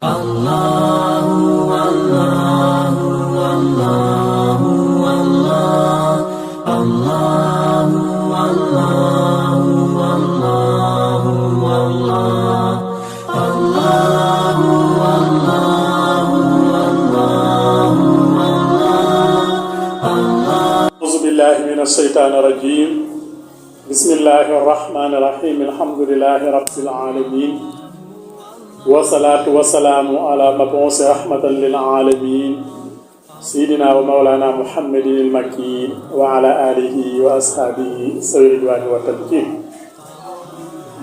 Allahu Allahu Allahu Allah Allahu Allahu Allahu Allah Allahu Allahu Allahu Allah A'udzu billahi minash shaitanir rajim. Bismillahir rahmanir rahim. Alhamdulillahi rabbil alamin. Wassalatu wassalamu ala mabuusi rahmatan lil alamin. Sayyidina wa mawlana Muhammadin al-makin wa ala alihi wa ashabihi sawi ridwani wa tamkin.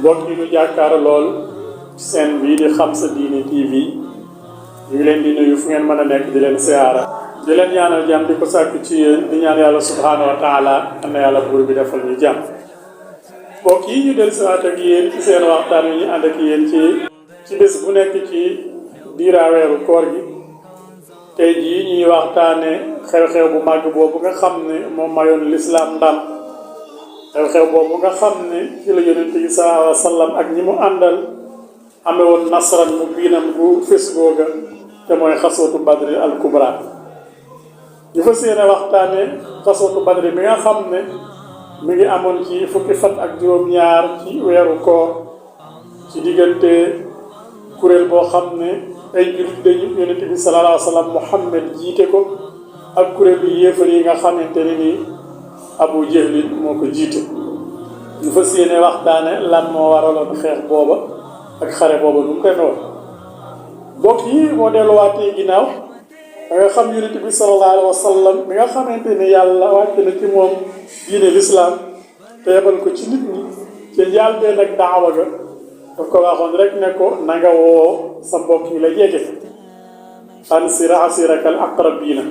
Mbokk yi ñu jàkkaar lool seen bii di Xam Sa Diine TV ñu ngi leen di nuyu fu ngeen mën a nekk di leen siyaara di leen ñaanal jàmm di ko sàkku ci yéen di ñaan yàlla subhanahu wa taala am na yàlla buur bi defal ñu jàmm. mbokk yi ñu del siwaat ak yéen ci seen waxtaan wi ñu ànd ak yéen ci bés bu nekk ci diiraa weeru koor gi. tey jii ñuy waxtaane xew-xew bu màgg boobu nga xam ne moom mayoon lislaam ndam xew-xew boobu nga xam ne ci la yonent bi sallallahu alayhi wa sallam ak ñi mu àndal ame woon nasran mu biinam gu fés googa te mooy xaswatu badri al kubra. ñu fas yéene waxtaane xaswatu badri bi nga xam ne mi ngi amoon ci fukki fan ak juróom-ñaar ci weeru koor ci diggante kuréel boo xam ne ay jullit dañu yonent bi sallallahu alayhi wa sallam Muhammad jiite ko ak kuréel bi yéefar yi nga xamante ne ni Abu Jahlin moo ko jiite. ñu fas yéene waxtaane lan moo waraloon xeex booba ak xare booba nu mu koy noonu. mbokk yi moo delluwaatee ginnaaw da nga xam yonent bi sallallahu alayhi wa sallam mi nga xamante ni yàlla wàcc na ci moom diine lislaam te yebal ko ci nit ñi ca njàlbeen ak daawa ga daf ko waxoon rek ne ko na nga woo sa mbokk yi la jege ansir asirakal aqrabina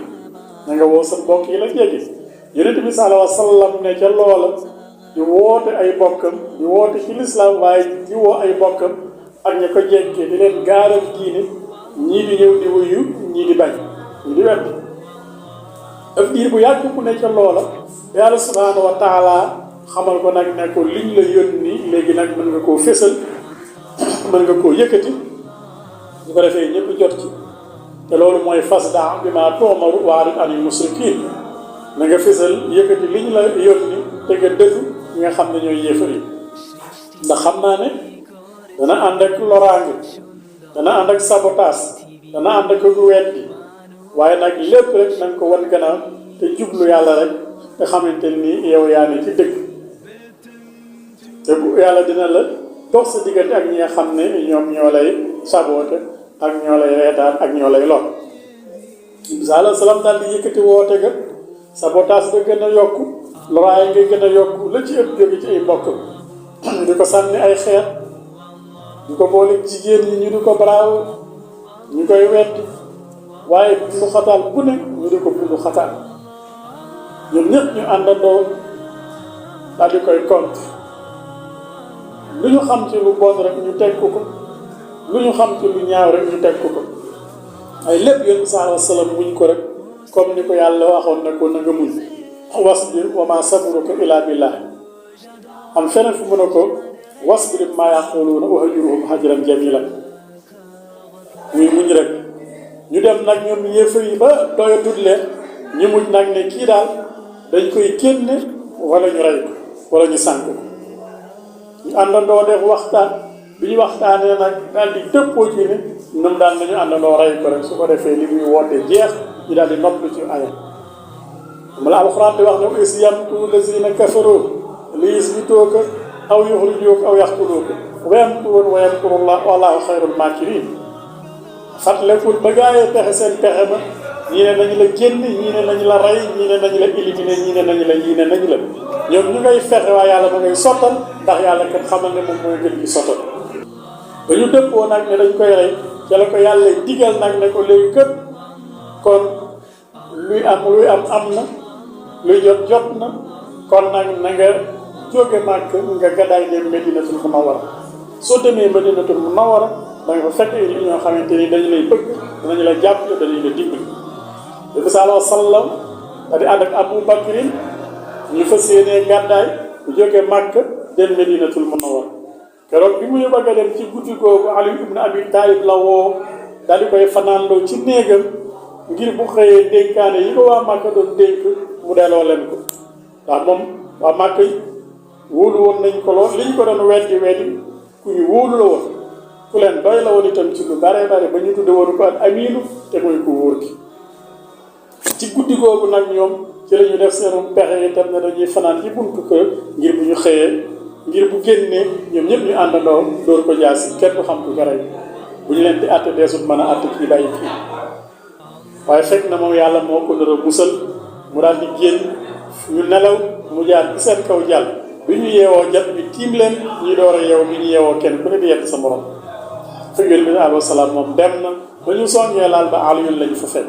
na nga woo sa mbokk yi la jege. yonent bi sallallahu alayhi wa sallam ne ca loola di woote ay bokkam di woote ci lislaam waaye di woo ay bokkam ak ña ko jekkee di leen gaaral diine ñii di ñëw di wuyu ñii di bañ ñii di wedd. daf diir bu yàgg ku ne ca loola yàlla subhaanahu wa taala xamal ko nag ne ko liñ la yónni léegi nag mën nga koo fésal mën nga koo yëkkati su ko defee ñëpp jot ci te loolu mooy fasda' bimaa tu'maru wa'rid anil mushrikiin na nga fésal yëkkati liñ la yónni te nga dëfu ñi nga xam ne ñooy yéefar yi. ndax xam naa ne dana ànd ak loraange dana ànd ak sabotage dana ànd ak gu weddi waaye nag lépp rek na nga ko wan gannaaw te jublu yàlla rek te xamante ni yow yaa ne ci dëgg te bu yàlla dina la dox sa diggante ak ñi nga xam ne ñoom ñoo lay saboote ak ñoo lay reetaan ak ñoo lay lor. sallallahu alayhi wa sallam daal di yëkkati woote ga sabotage ba gën a yokku loraay nga gën a yokku la ci ëpp jóge ci ay mbokk di ko sànni ay xeer di ko boole jigéen ñi ñu di ko baraaw ñu koy wetti waaye bundu xataal bu ne ñu di ko bundu xataal ñun ñëpp ñu àndandoo daal di koy compte lu ñu xam ci lu bon rek ñu teg ko lu ñu xam ci lu ñaaw rek ñu teg ko ay lépp yéen sallallahu alayhi wa sallam muñ ko rek comme ni ko yàlla waxoon ne ko na nga muñ wasbir wa ma sabruka illa billah. am feneen fu mu ne ko wasbir ma yaquluuna wa hajurhum hajran jamilan muy muñ rek. ñu dem nag ñoom yéefar yi ba doyatul leen ñu muñ nag ne kii daal dañ koy génne wala ñu rey ko wala ñu sànk ko. ñu àndandoo def waxtaan bi ñu waxtaanee nag daal di dëppoo ci ne ñoom daal nañu àndandoo rey ko rek su ko defee li muy woote jeex ñu daal di noppalu ci ayam. mu la alxuraan di wax ne is yamkuru lazina kafaru li yusbituuka aw yuxrijuuka aw yaqtuluuka wa yamkuruuna wa yamkurullah wallaahu xayrul maakiriin. fàttalekul ba gaayee pexe seen pexe ba ñii ne nañu la génn ñii ne nañu la rey ñii ne nañu la éliminer ñii ne nañu la ñoom ñu ngay fexe waaye yàlla ma ngay sottal ndax yàlla kat xamal ne moom mooy gën ci sottal. ba ñu dëppoo nag ne dañ koy rey ca la ko yàlla digal nag ne ko léegi kët kon luy am am na luy jot na kon nag na nga jóge Màkk nga gàddaay dem Madinatul Munawwara. soo demee Madinatul Munawwara da nga fa fekk ay nit ñoo xamante ni dañu lay bëgg danañu la jàppale dañu la dimbali. Nabi sallallahu alayhi wa sallam da di ànd ak Abu Bakrin ñu fas yéenee gàddaay bu jógee Màkka dem Madinatul Munawwara. keroog bi muy bëgg a dem ci guddi googu Ali ibn Abi Talib la woo daal di koy fanaanloo ci néegam ngir bu xëyee dénkaane yi ko waa Màkka doon dénk mu delloo leen ko ndax moom waa Màkka yi wóolu woon nañ ko lool li ñu ko doon weddi ku ñu wóolu la woon ku leen doy la woon itam ci lu bare bare ba ñu tudde woon ko ak amiinu te mooy ku wóor gi ci guddi googu nag ñoom ci la ñu def seenu pexe itam ne dañuy fanaan ci buntu kër ngir bu ñu xëyee ngir bu génnee ñoom ñëpp ñu àndandoo dóor ko jaasi kenn du xam ku ko rey bu ñu leen di àtte deesut mën a àtte kii bàyyi kii waaye fekk na moom yàlla moo ko nar a musal mu daal di génn ñu nelaw mu jaar ci seen kaw jàll bi ñu yeewoo jat bi tiim leen ñuy door a yeew bi ñu yeewoo kenn ku ne di yett sa morom fekk yonent bi alayhi salaam moom dem na ba ñu songee laal ba Aliyun lañu fa fekk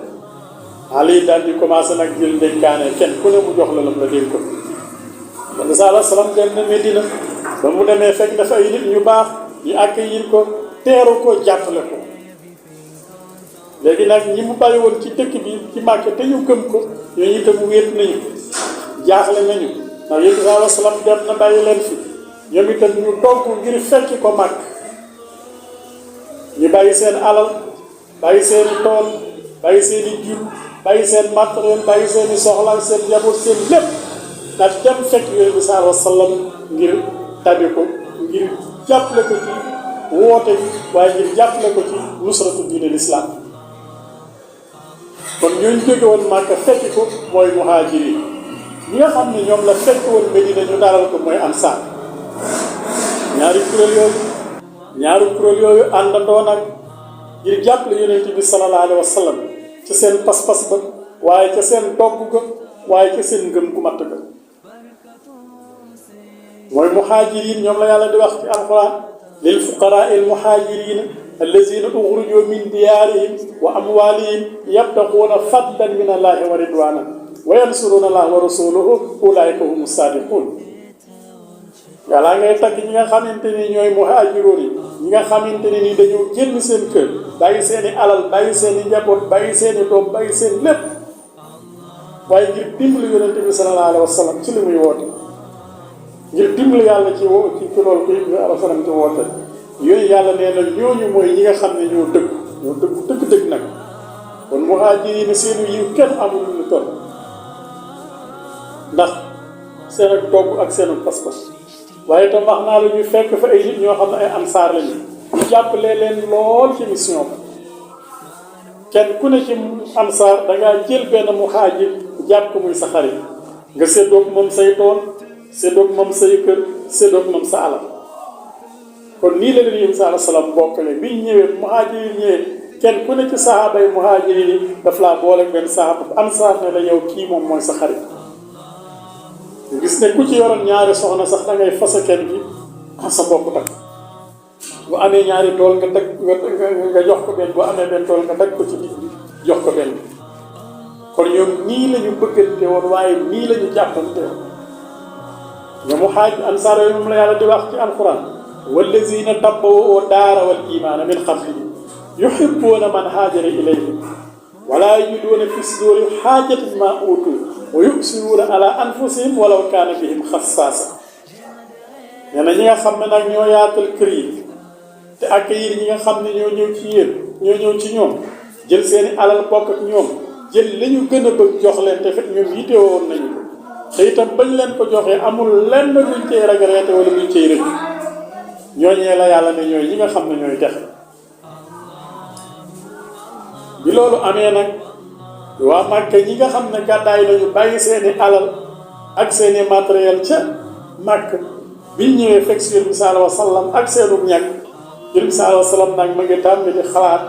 Ali daal di commencé nag jël ndénkaane kenn ku ne mu jox la lam la dénk ko yonent bi alayhi salaam dem na Medina ba mu demee fekk dafa ay nit ñu baax ñu accueillir ko teeru ko jàppale ko léegi nag ñi mu bàyyi woon ci dëkk bi ci Màkka te ñu gëm ko ñooñu itam wéet nañu jaaxle nañu ndax yonent bi alayhi salaam dem na bàyyi leen fi ñoom itam ñu togg ngir fekki ko Màkka ñu bàyyi seen alal bàyyi seeni tool bàyyi seeni jur bàyyi seen matériel bàyyi seeni soxla seen njaboot seen lépp ndax dem fekk yonent bi sallallahu alayhi wa sallam ngir tabi ko ngir jàppale ko ci woote bi waaye ngir jàppale ko ci nusratu diine l'islam kon ñooñu jóge woon Màkka fekki ko mooy muhaajiri ñi nga xam ne ñoom la fekk woon Medina ñu dalal ko mooy ansaar ñaari kuréel yooyu àndandoo nag ngir jàppale yonent bi sallallahu alayhi wa sallam ci seen pas-pas ba waaye ca seen dogg ga waaye ca seen ngëm gu matt ga mooy muhaajiriin ñoom la yàlla di wax ci alquran lil fuqaraa il muhaajiriina allazina uxrijoo min diyaarihim wa amwaalihim yabtaxuuna fadlan min allahi wa ridwanan wa yansuruuna allaha wa rasulahu ulaayika humu saadiquun yàlla ngay tagg ñi nga xamante ni ñooy muhaajiroon yi ñi nga xamante ni dañoo génn seen kër bàyyi seeni alal bàyyi seeni njaboot bàyyi seeni doom bàyyi seen lépp waaye ngir dimbali yonente bi sallallahu alayhi wa sallam ci li muy woote ngir dimbali yàlla ci loolu ko ibnu alayhi salaam ci woote yooyu yàlla nee na ñooñu mooy ñi nga xam ne ñoo dëgg nag kon muhaajiriin seenu yiw kenn amul lu ñu toll ndax seen ak togg ak seen pas-pas waaye itam wax naa la ñu fekk fa ay nit ñoo xam ne ay ansaar lañu ñu jàppale leen lool ci mission bi kenn ku ne ci ansaar dangaa jël benn muhaajir jàpp ko muy sa xarit nga séddoog moom say tool séddoog moom say kër séddoog moom sa alal kon nii la leen yéen sa salaam bokkale bi ñu ñëwee muhaajir yi ñëwee kenn ku ne ci sahaaba yi muhaajir yi daf laa boole benn sahaaba ansaar ne la yow kii moom mooy sa xarit gis ne ku ci yoroon ñaari soxna sax da ngay fasa kenn gi sa bopp takk bu amee ñaari tool nga teg nga jox ko benn bu amee benn tool nga teg ko ci nit bi jox ko benn kon ñoom nii la ñu bëggante woon waaye nii la ñu jàppante woon ñoom muhaajir ansaar yooyu moom la yàlla di wax ci alquran wallazina tabbawoo daara wal imaana min qablihim yuhibbuuna man haajara ilayhim wala yajiduuna fi suduurihim haajatan mimmaa uutuu wa yu'siruuna ala anfusihim walaw kaana bihim xassaasa nee na ñi nga xam ne nag ñoo yaatal kër yi te accueillir ñi nga xam ne ñoo ñëw ci yéen ñoo ñëw ci ñoom jël seeni alal bokk ak ñoom jël li ñu gën a bëgg jox leen te fekk ñoom yittewoon nañu ko te itam bañ leen ko joxee amul lenn luñ cay regretté wala luñ cay rëcc ñooñee la yàlla ne ñooy ñi nga xam ne ñooy texe bi loolu amee nag waa Màkka ñi nga xam ne gàddaay nañu bàyyi seeni alal ak seeni matériel ca Màkka biñ ñëwee fekk si Yonent bi sallallahu alayhi wa sallam ak seenu ñàkk Yonent bi sallallahu alayhi wa sallam nag ma ngi tàmbali di xalaat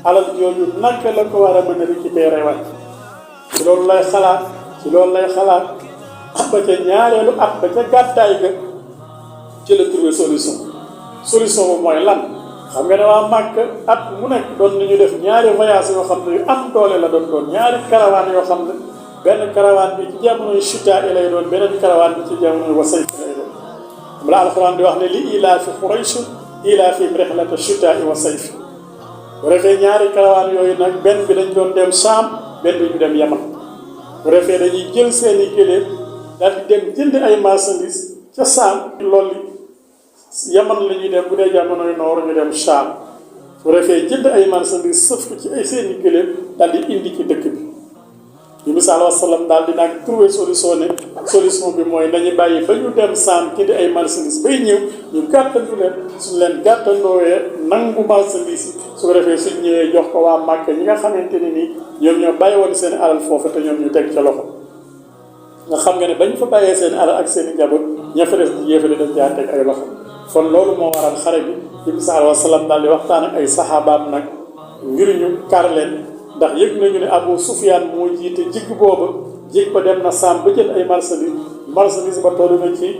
alal jooju naka la ko war a mën a récupérer waat ci loolu lay xalaat ba ca ñaareelu at ba ca gàddaay ga ci la trouver solution boobu mooy lan xam nga ne waa Màkka at mu nekk doon nañu def ñaari voyage yoo xam ne yu am doole la doon ñaari caravane yoo xam ne benn caravane bi ci jamonoy chitaa lay doon beneen caravane bi ci jamonoy wasayf lay doon am la alxuraan di wax ne li ilaafi Quraysh ilaafihim rihlata chitaa wa sayf bu defee ñaari caravane yooyu nag benn bi dañ doon dem Saam benn bi ñu dem Yaman bu defee dañuy jël seeni gëléem daal di dem jënd ay marchandises ca Saam loolu Yaman la ñuy dem bu dee jamonoy noor ñu dem Saam su ko defee jënd ay marchandises sëf ko ci ay seeni gëléem daal di indi ci dëkk bi yu bi sallallahu alayhi wa sallam daal di nag trouver solution bi mooy nañu bàyyi ba ñu dem saam jënd ay marchandises bay ñëw ñu gàttandu leen suñ leen gàttandoowee nangu marchandises yi su ko defee suñ ñëwee jox ko waa Màkka ñi nga xamante ne nii ñoom ñoo bàyyi woon seen alal foofu te ñoom ñu teg ca loxo nga xam nga ne bañ fa bàyyee seen alal ak seen i njaboot ña fa des di yéefale dañ caa teg ay loxo kon loolu moo waral xare bi bi sallallahu alayhi wa sallam daal di waxtaan ak ay saxaabaam nag ngir ñu kar leen ndax yëg nañu ne Abu Sufyaan moo jiite jigg booba jig ba dem na saam ba jël ay marchandise ba toll na ci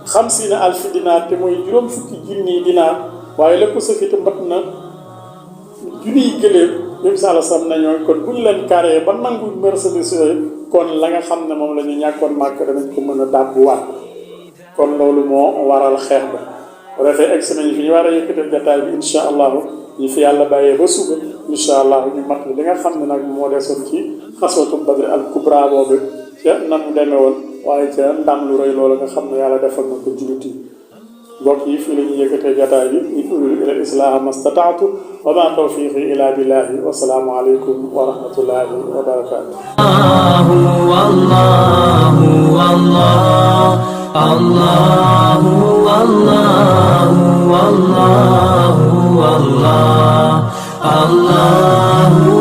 50,000 dinaar te mooy juróom fukki junniy dinaar waaye lépp safita mbat na junniy gëléem yëpp sala sam nañoo kon bu ñu leen carré ba nangu marchandise yooyu kon la nga xam ne moom la ñu ñàkkoon màkk danañ ko mën a dàbbuwaat kon loolu moo waral xeex ba bu defee egsi nañu fi ñu war a yëkkatal jataay bi insha allahu ñu fi yàlla bàyyee ba suba insha allahu ñu mat li nga xam ne nag moo desoon ci xaswatu badri al kubra boobu ca nam demee woon waaye ca ndam lu rëy loolu nga xam ne yàlla defal na ko jullit yi mbokk yi fii la ñuy yëkkatee jataay bi in uriidu illa al-islaaha mastataatu wa maa tawfiiqi illaa billaahi wa salaamu aleykum wa rahmatullaahi wa barakaatuh. Allah